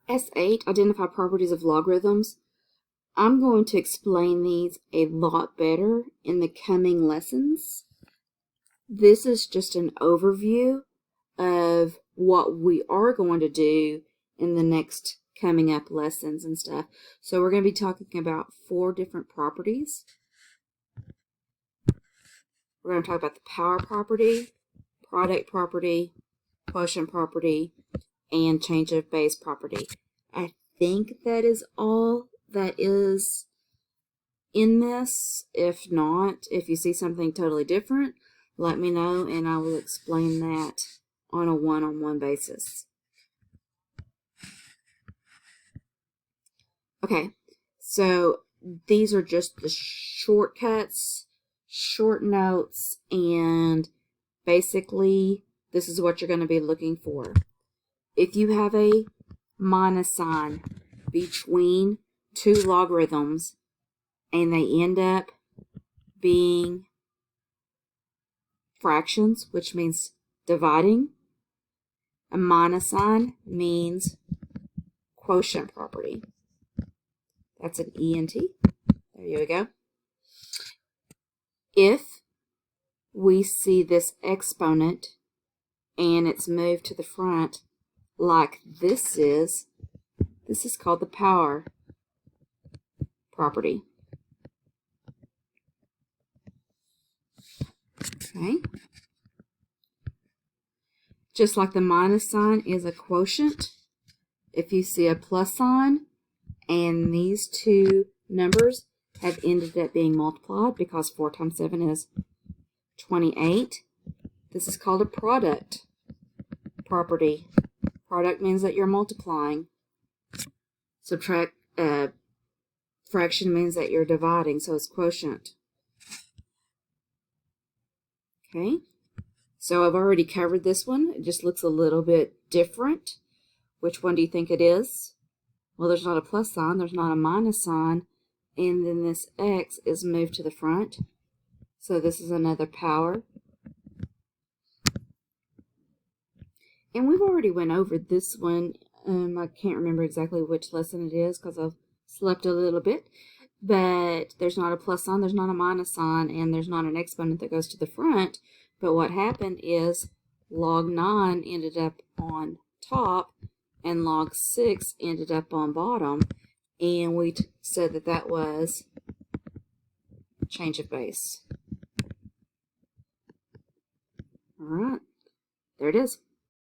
S8, identify properties of logarithms. I'm going to explain these a lot better in the coming lessons. This is just an overview of what we are going to do in the next coming up lessons and stuff. So we're going to be talking about 4 different properties. We're going to talk about the power property, product property, quotient property, and change of base property. I think that is all that is in this. If not, if you see something totally different, let me know and I will explain that on a one-on-one basis. Okay, so these are just the shortcuts, short notes, and basically this is what you're going to be looking for. If you have a minus sign between 2 logarithms and they end up being fractions, which means dividing, a minus sign means quotient property. That's an ENT. There you go. If we see this exponent and it's moved to the front like this is called the power property. Okay. Just like the minus sign is a quotient, if you see a plus sign and these 2 numbers have ended up being multiplied because 4 times 7 is 28, this is called a product property. Product means that you're multiplying. Subtract, fraction means that you're dividing, so it's quotient. Okay, so I've already covered this one. It just looks a little bit different. Which one do you think it is? Well, there's not a plus sign, there's not a minus sign, and then this x is moved to the front. So this is another power. And we've already went over this one. I can't remember exactly which lesson it is because I've slept a little bit. But there's not a plus sign, there's not a minus sign, and there's not an exponent that goes to the front. But what happened is log 9 ended up on top and log 6 ended up on bottom. And we said that that was change of base. All right, there it is.